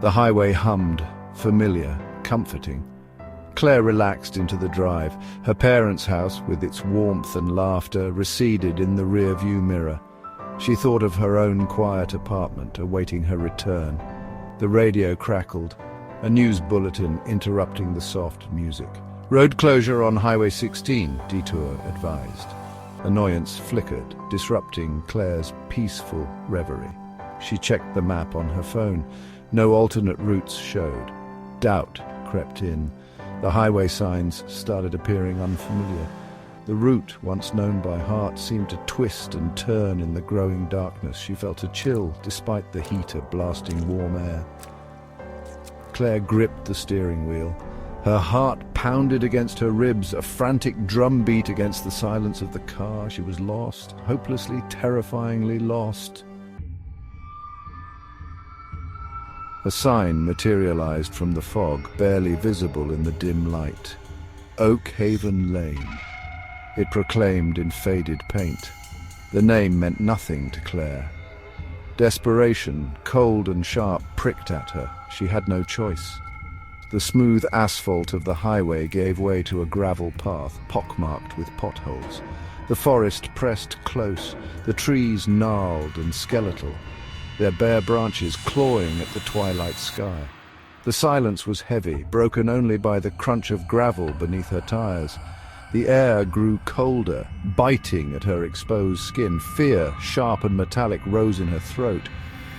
The highway hummed, familiar, comforting. Claire relaxed into the drive. Her parents' house, with its warmth and laughter, receded in the rear-view mirror. She thought of her own quiet apartment, awaiting her return. The radio crackled, a news bulletin interrupting the soft music. Road closure on Highway 16, Detour advised. Annoyance flickered, disrupting Claire's peaceful reverie. She checked the map on her phone. No alternate routes showed. Doubt crept in. The highway signs started appearing unfamiliar. The route, once known by heart, seemed to twist and turn in the growing darkness. She felt a chill, despite the heater blasting warm air. Claire gripped the steering wheel. Her heart pounded against her ribs, a frantic drumbeat against the silence of the car. She was lost, hopelessly, terrifyingly lost. A sign materialized from the fog, barely visible in the dim light. Oak Haven Lane. It proclaimed in faded paint. The name meant nothing to Claire. Desperation, cold and sharp, pricked at her. She had no choice. The smooth asphalt of the highway gave way to a gravel path, pockmarked with potholes. The forest pressed close, the trees gnarled and skeletal, their bare branches clawing at the twilight sky. The silence was heavy, broken only by the crunch of gravel beneath her tires. The air grew colder, biting at her exposed skin. Fear, sharp and metallic, rose in her throat.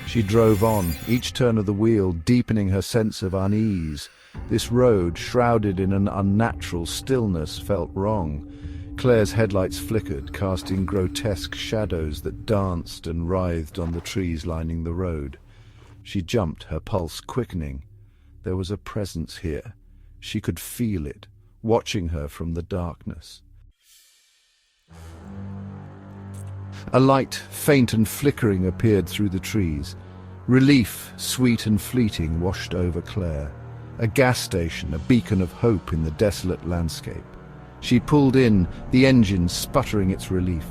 She drove on, each turn of the wheel deepening her sense of unease. This road, shrouded in an unnatural stillness, felt wrong. Claire's headlights flickered, casting grotesque shadows that danced and writhed on the trees lining the road. She jumped, her pulse quickening. There was a presence here. She could feel it, watching her from the darkness. A light, faint and flickering, appeared through the trees. Relief, sweet and fleeting, washed over Claire. A gas station, a beacon of hope in the desolate landscape. She pulled in, the engine sputtering its relief.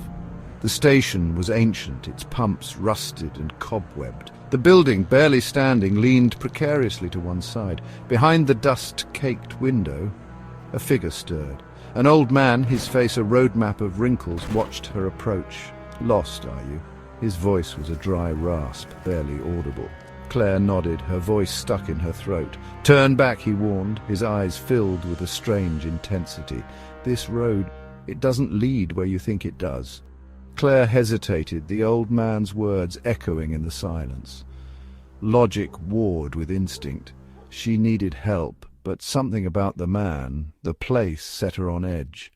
The station was ancient, its pumps rusted and cobwebbed. The building, barely standing, leaned precariously to one side. Behind the dust-caked window, a figure stirred. An old man, his face a roadmap of wrinkles, watched her approach. "Lost, are you?" His voice was a dry rasp, barely audible. Claire nodded, her voice stuck in her throat. "Turn back," he warned, his eyes filled with a strange intensity. "This road, it doesn't lead where you think it does." Claire hesitated, the old man's words echoing in the silence. Logic warred with instinct. She needed help, but something about the man, the place, set her on edge.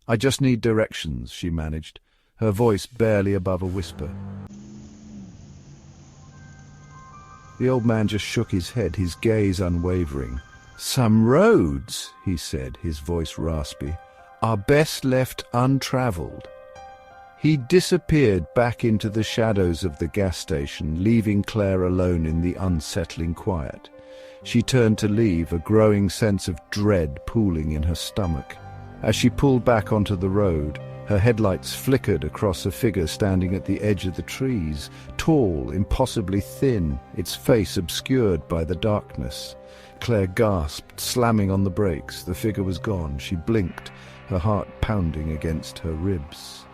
"I just need directions," she managed, her voice barely above a whisper. The old man just shook his head, his gaze unwavering. "Some roads," he said, his voice raspy, "are best left untraveled." He disappeared back into the shadows of the gas station, leaving Claire alone in the unsettling quiet. She turned to leave, a growing sense of dread pooling in her stomach. As she pulled back onto the road, her headlights flickered across a figure standing at the edge of the trees, tall, impossibly thin, its face obscured by the darkness. Claire gasped, slamming on the brakes. The figure was gone. She blinked, her heart pounding against her ribs.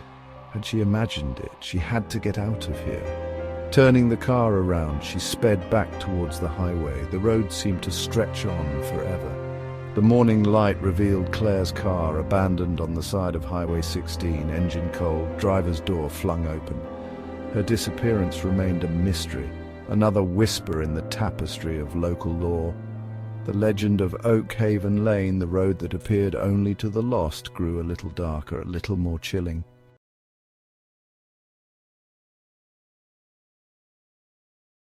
Had she imagined it? She had to get out of here. Turning the car around, she sped back towards the highway. The road seemed to stretch on forever. The morning light revealed Claire's car, abandoned on the side of Highway 16, engine cold, driver's door flung open. Her disappearance remained a mystery, another whisper in the tapestry of local law. The legend of Oak Haven Lane, the road that appeared only to the lost, grew a little darker, a little more chilling.